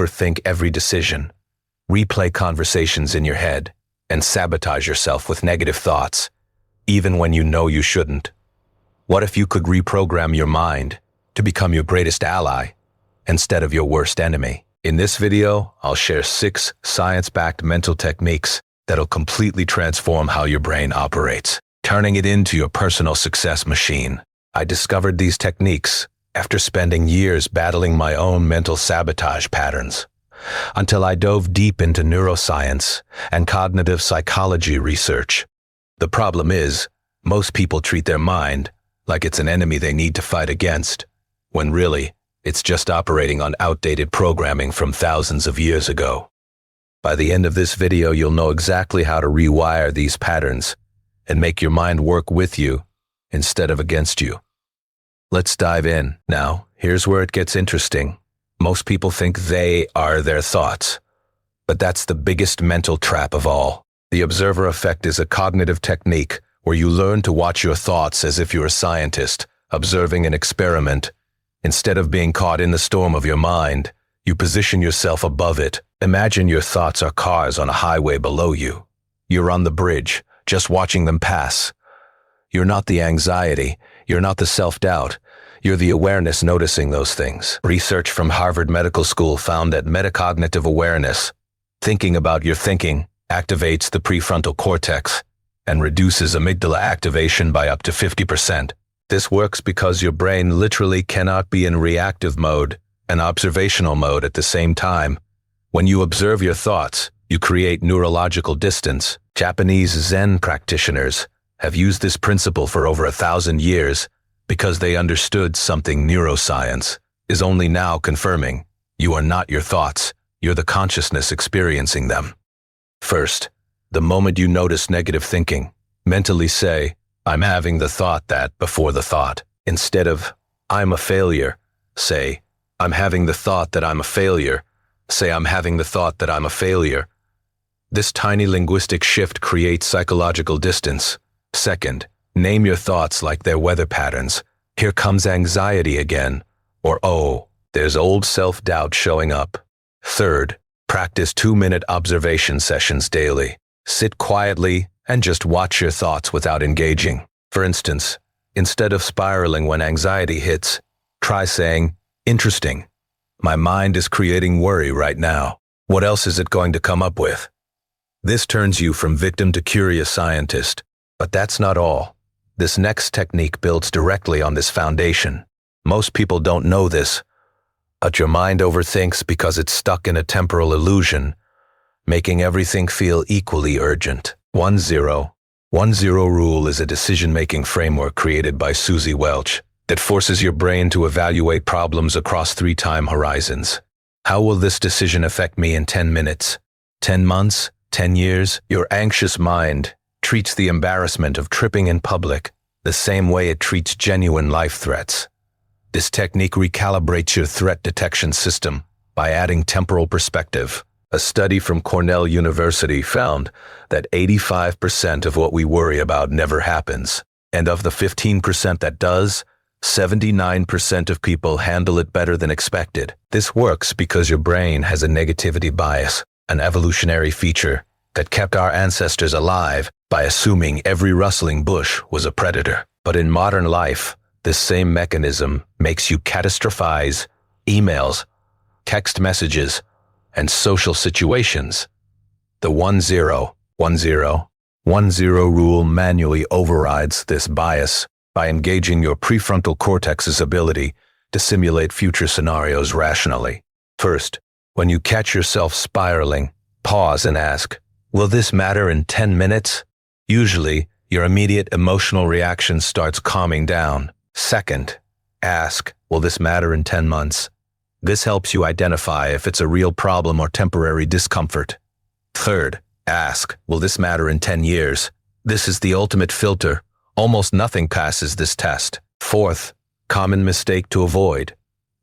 overthink every decision, replay conversations in your head, and sabotage yourself with negative thoughts, even when you know you shouldn't? What if you could reprogram your mind to become your greatest ally instead of your worst enemy? In this video, I'll share 6 science-backed mental techniques that'll completely transform how your brain operates, turning it into your personal success machine. I discovered these techniques after spending years battling my own mental sabotage patterns, until I dove deep into neuroscience and cognitive psychology research. The problem is, most people treat their mind like it's an enemy they need to fight against, when really, it's just operating on outdated programming from thousands of years ago. By the end of this video, you'll know exactly how to rewire these patterns and make your mind work with you instead of against you. Let's dive in. Now, here's where it gets interesting. Most people think they are their thoughts, but that's the biggest mental trap of all. The observer effect is a cognitive technique where you learn to watch your thoughts as if you're a scientist observing an experiment. Instead of being caught in the storm of your mind, you position yourself above it. Imagine your thoughts are cars on a highway below you. You're on the bridge, just watching them pass. You're not the anxiety, you're not the self-doubt, you're the awareness noticing those things. Research from Harvard Medical School found that metacognitive awareness, thinking about your thinking, activates the prefrontal cortex and reduces amygdala activation by up to 50%. This works because your brain literally cannot be in reactive mode and observational mode at the same time. When you observe your thoughts, you create neurological distance. Japanese Zen practitioners have used this principle for over 1,000 years because they understood something neuroscience is only now confirming. You are not your thoughts, you're the consciousness experiencing them. First, the moment you notice negative thinking, mentally say, "I'm having the thought that," before the thought. Instead of, "I'm a failure," say, "I'm having the thought that I'm a failure." Say, "I'm having the thought that I'm a failure." This tiny linguistic shift creates psychological distance. Second, name your thoughts like they're weather patterns. "Here comes anxiety again," or "Oh, there's old self-doubt showing up." Third, practice 2-minute observation sessions daily. Sit quietly and just watch your thoughts without engaging. For instance, instead of spiraling when anxiety hits, try saying, "Interesting. My mind is creating worry right now. What else is it going to come up with?" This turns you from victim to curious scientist. But that's not all. This next technique builds directly on this foundation. Most people don't know this, but your mind overthinks because it's stuck in a temporal illusion, making everything feel equally urgent. 1-0 rule is a decision-making framework created by Susie Welch that forces your brain to evaluate problems across 3 time horizons. How will this decision affect me in 10 minutes? 10 months? 10 years? Your anxious mind treats the embarrassment of tripping in public the same way it treats genuine life threats. This technique recalibrates your threat detection system by adding temporal perspective. A study from Cornell University found that 85% of what we worry about never happens, and of the 15% that does, 79% of people handle it better than expected. This works because your brain has a negativity bias, an evolutionary feature that kept our ancestors alive by assuming every rustling bush was a predator. But in modern life, this same mechanism makes you catastrophize emails, text messages, and social situations. The 1-0 rule manually overrides this bias by engaging your prefrontal cortex's ability to simulate future scenarios rationally. First, when you catch yourself spiraling, pause and ask, "Will this matter in 10 minutes?" Usually, your immediate emotional reaction starts calming down. Second, ask, "Will this matter in 10 months?" This helps you identify if it's a real problem or temporary discomfort. Third, ask, "Will this matter in 10 years?" This is the ultimate filter. Almost nothing passes this test. Fourth, common mistake to avoid.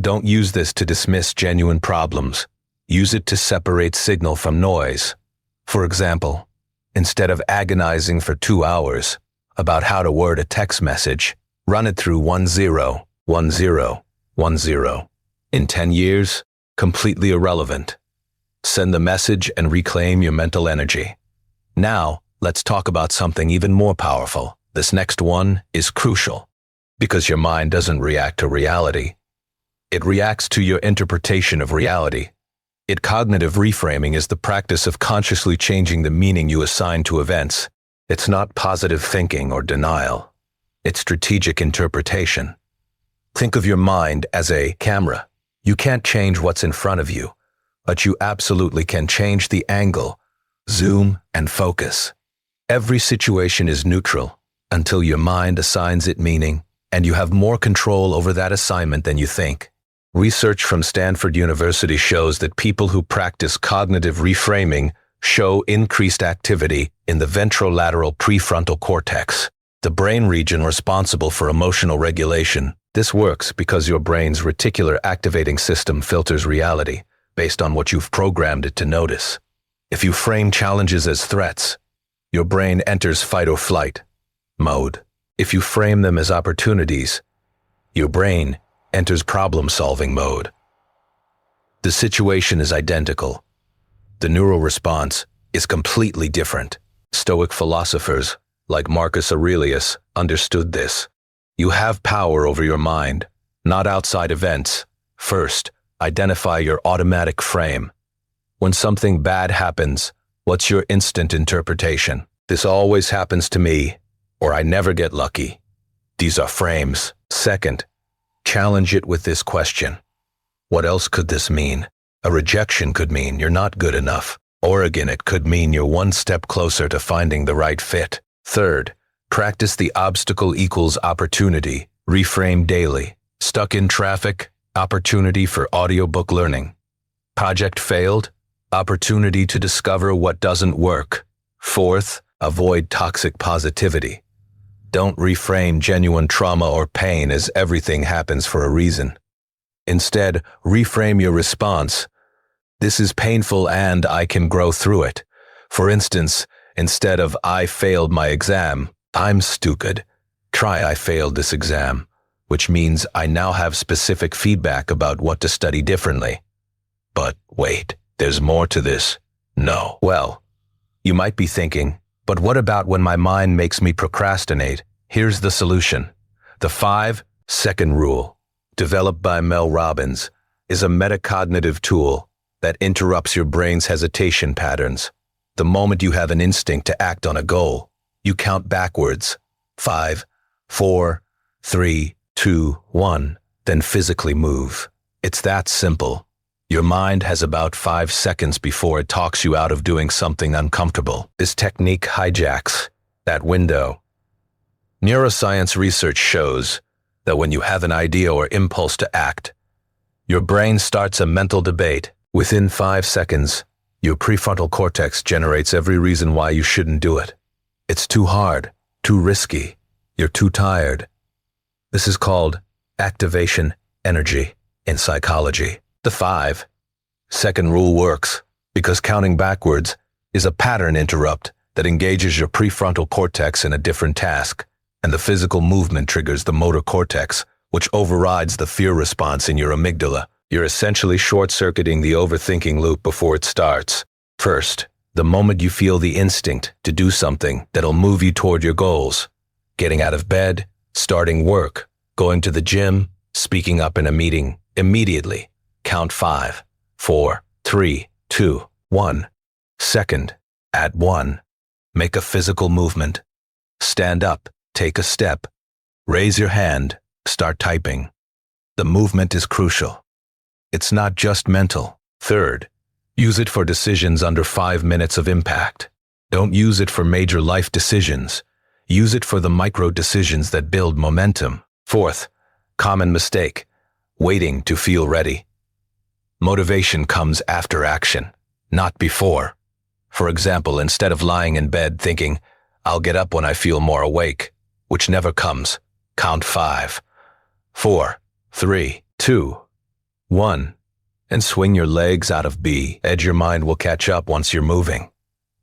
Don't use this to dismiss genuine problems. Use it to separate signal from noise. For example, instead of agonizing for 2 hours about how to word a text message, run it through 1-0. In 10 years, completely irrelevant. Send the message and reclaim your mental energy. Now, let's talk about something even more powerful. This next one is crucial, because your mind doesn't react to reality. It reacts to your interpretation of reality. Cognitive reframing is the practice of consciously changing the meaning you assign to events. It's not positive thinking or denial. It's strategic interpretation. Think of your mind as a camera. You can't change what's in front of you, but you absolutely can change the angle, zoom, and focus. Every situation is neutral until your mind assigns it meaning, and you have more control over that assignment than you think. Research from Stanford University shows that people who practice cognitive reframing show increased activity in the ventrolateral prefrontal cortex, the brain region responsible for emotional regulation. This works because your brain's reticular activating system filters reality based on what you've programmed it to notice. If you frame challenges as threats, your brain enters fight or flight mode. If you frame them as opportunities, your brain enters problem-solving mode. The situation is identical. The neural response is completely different. Stoic philosophers, like Marcus Aurelius, understood this. You have power over your mind, not outside events. First, identify your automatic frame. When something bad happens, what's your instant interpretation? This always happens to me, or I never get lucky. These are frames. Second, challenge it with this question. What else could this mean? A rejection could mean you're not good enough. Or again, it could mean you're one step closer to finding the right fit. Third, practice the obstacle equals opportunity. Reframe daily. Stuck in traffic? Opportunity for audiobook learning. Project failed? Opportunity to discover what doesn't work. Fourth, avoid toxic positivity. Don't reframe genuine trauma or pain as everything happens for a reason. Instead, reframe your response. This is painful and I can grow through it. For instance, instead of I failed my exam, I'm stupid. Try I failed this exam, which means I now have specific feedback about what to study differently. But wait, there's more to this. No. Well, you might be thinking, but what about when my mind makes me procrastinate? Here's the solution. The 5-second rule, developed by Mel Robbins, is a metacognitive tool that interrupts your brain's hesitation patterns. The moment you have an instinct to act on a goal, you count backwards. 5, 4, 3, 2, 1, then physically move. It's that simple. Your mind has about 5 seconds before it talks you out of doing something uncomfortable. This technique hijacks that window. Neuroscience research shows that when you have an idea or impulse to act, your brain starts a mental debate. Within 5 seconds, your prefrontal cortex generates every reason why you shouldn't do it. It's too hard, too risky, you're too tired. This is called activation energy in psychology. The 5-second rule works because counting backwards is a pattern interrupt that engages your prefrontal cortex in a different task, and the physical movement triggers the motor cortex, which overrides the fear response in your amygdala. You're essentially short-circuiting the overthinking loop before it starts. First, the moment you feel the instinct to do something that'll move you toward your goals, getting out of bed, starting work, going to the gym, speaking up in a meeting, immediately count 5, 4, 3, 2, 1. Second, at 1, make a physical movement. Stand up, take a step, raise your hand, start typing. The movement is crucial. It's not just mental. Third, use it for decisions under 5 minutes of impact. Don't use it for major life decisions. Use it for the micro decisions that build momentum. Fourth, common mistake, waiting to feel ready. Motivation comes after action, not before. For example, instead of lying in bed thinking, I'll get up when I feel more awake, which never comes, count 5, 4, 3, 2, 1, and swing your legs out of B. Your mind will catch up once you're moving.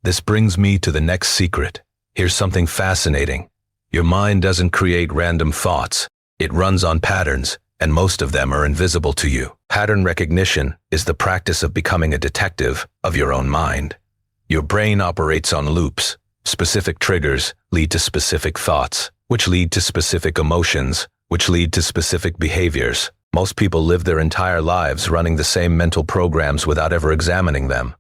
This brings me to the next secret. Here's something fascinating. Your mind doesn't create random thoughts. It runs on patterns. and most of them are invisible to you. Pattern recognition is the practice of becoming a detective of your own mind. Your brain operates on loops. Specific triggers lead to specific thoughts, which lead to specific emotions, which lead to specific behaviors. Most people live their entire lives running the same mental programs without ever examining them.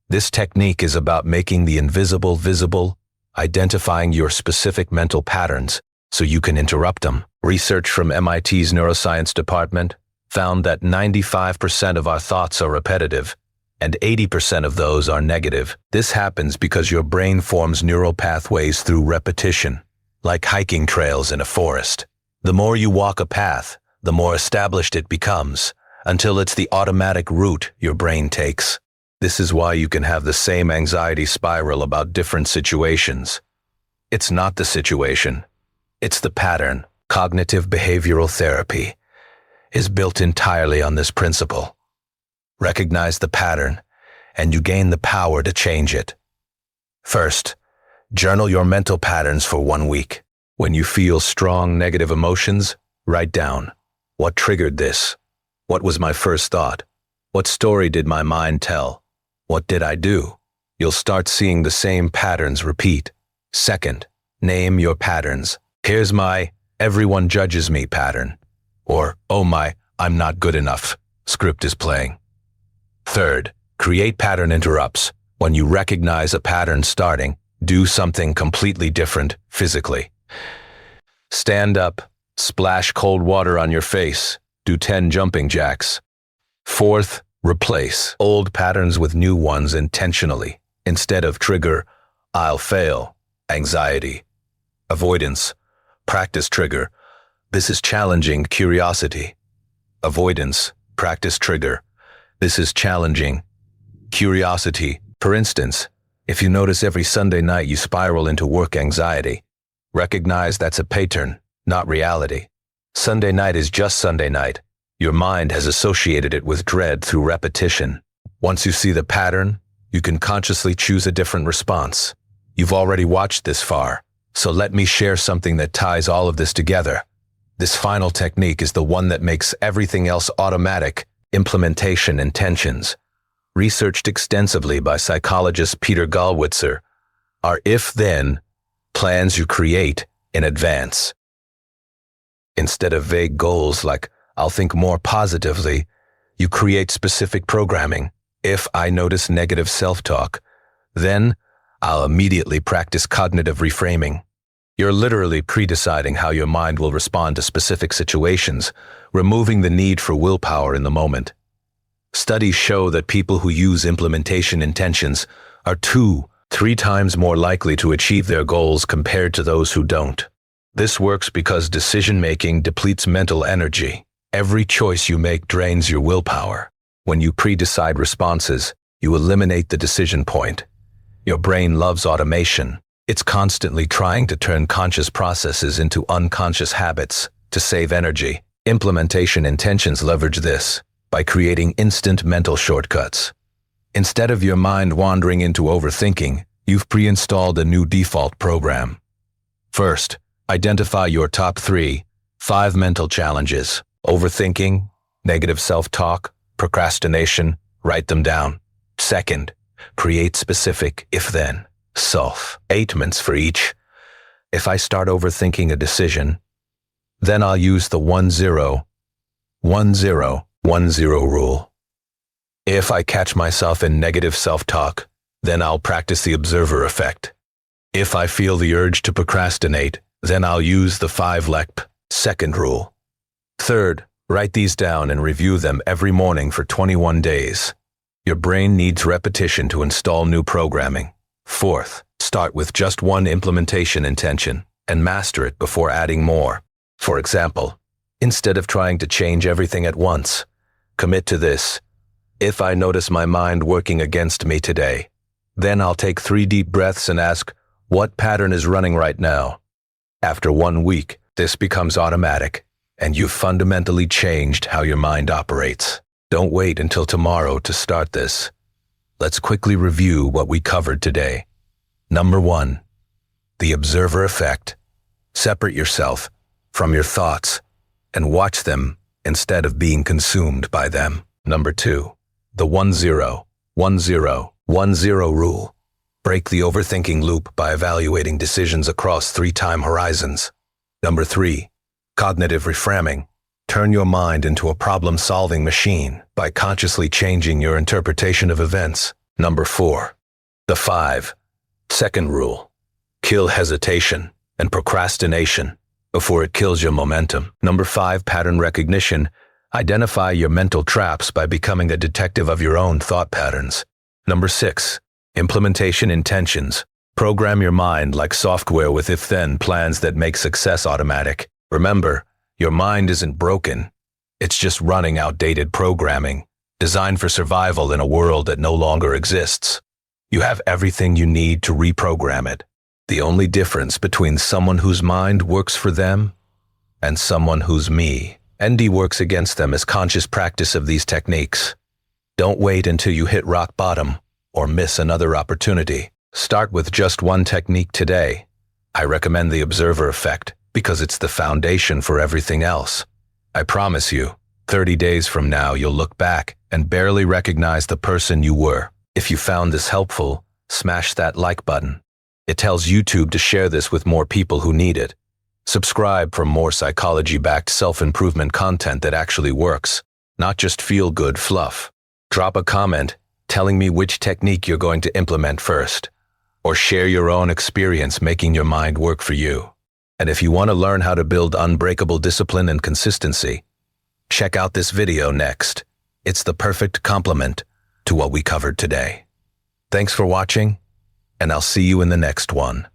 This technique is about making the invisible visible, identifying your specific mental patterns so you can interrupt them. Research from MIT's neuroscience department found that 95% of our thoughts are repetitive, and 80% of those are negative. This happens because your brain forms neural pathways through repetition, like hiking trails in a forest. The more you walk a path, the more established it becomes, until it's the automatic route your brain takes. This is why you can have the same anxiety spiral about different situations. It's not the situation, it's the pattern. Cognitive behavioral therapy is built entirely on this principle. Recognize the pattern, and you gain the power to change it. First, journal your mental patterns for 1 week. When you feel strong negative emotions, write down, what triggered this? What was my first thought? What story did my mind tell? What did I do? You'll start seeing the same patterns repeat. Second, name your patterns. Here's my everyone judges me pattern, or oh my, I'm not good enough script is playing. Third, create pattern interrupts. When you recognize a pattern starting, do something completely different physically. Stand up, splash cold water on your face, do 10 jumping jacks. Fourth, replace old patterns with new ones intentionally. Instead of trigger, I'll fail, anxiety. Avoidance, practice trigger, this is challenging, curiosity. Avoidance, practice trigger, this is challenging, curiosity. For instance, if you notice every Sunday night you spiral into work anxiety, recognize that's a pattern, not reality. Sunday night is just Sunday night. Your mind has associated it with dread through repetition. Once you see the pattern, you can consciously choose a different response. You've already watched this far, so let me share something that ties all of this together. This final technique is the one that makes everything else automatic: implementation intentions. Researched extensively by psychologist Peter Gallwitzer, are if-then plans you create in advance. Instead of vague goals like, I'll think more positively, you create specific programming. If I notice negative self-talk, then I'll immediately practice cognitive reframing. You're literally pre-deciding how your mind will respond to specific situations, removing the need for willpower in the moment. Studies show that people who use implementation intentions are 2-3 times more likely to achieve their goals compared to those who don't. This works because decision-making depletes mental energy. Every choice you make drains your willpower. When you pre-decide responses, you eliminate the decision point. Your brain loves automation. It's constantly trying to turn conscious processes into unconscious habits to save energy. Implementation intentions leverage this by creating instant mental shortcuts. Instead of your mind wandering into overthinking, you've pre-installed a new default program. First, identify your top 5 mental challenges. Overthinking, negative self-talk, procrastination, write them down. Second, create specific if-then self-statements for each. If I start overthinking a decision, then I'll use the 1-0 rule. If I catch myself in negative self-talk, then I'll practice the observer effect. If I feel the urge to procrastinate, then I'll use the 5-second rule. Third, write these down and review them every morning for 21 days. Your brain needs repetition to install new programming. Fourth, start with just one implementation intention and master it before adding more. For example, instead of trying to change everything at once, commit to this. If I notice my mind working against me today, then I'll take 3 deep breaths and ask, what pattern is running right now? After 1 week, this becomes automatic, and you've fundamentally changed how your mind operates. Don't wait until tomorrow to start this. Let's quickly review what we covered today. Number 1, the observer effect. Separate yourself from your thoughts and watch them instead of being consumed by them. Number 2. The 1-0-1-0-1-0 rule. Break the overthinking loop by evaluating decisions across 3 time horizons. Number 3. Cognitive reframing. Turn your mind into a problem-solving machine by consciously changing your interpretation of events. Number 4. The 5-second rule. Kill hesitation and procrastination before it kills your momentum. Number 5. Pattern recognition. Identify your mental traps by becoming a detective of your own thought patterns. Number 6. Implementation intentions. Program your mind like software with if-then plans that make success automatic. Remember, your mind isn't broken. It's just running outdated programming, designed for survival in a world that no longer exists. You have everything you need to reprogram it. The only difference between someone whose mind works for them and someone whose ND works against them is conscious practice of these techniques. Don't wait until you hit rock bottom or miss another opportunity. Start with just one technique today. I recommend the observer effect because it's the foundation for everything else. I promise you, 30 days from now you'll look back and barely recognize the person you were. If you found this helpful, smash that like button. It tells YouTube to share this with more people who need it. Subscribe for more psychology-backed self-improvement content that actually works, not just feel-good fluff. Drop a comment telling me which technique you're going to implement first, or share your own experience making your mind work for you. And if you want to learn how to build unbreakable discipline and consistency, check out this video next. It's the perfect complement to what we covered today. Thanks for watching, and I'll see you in the next one.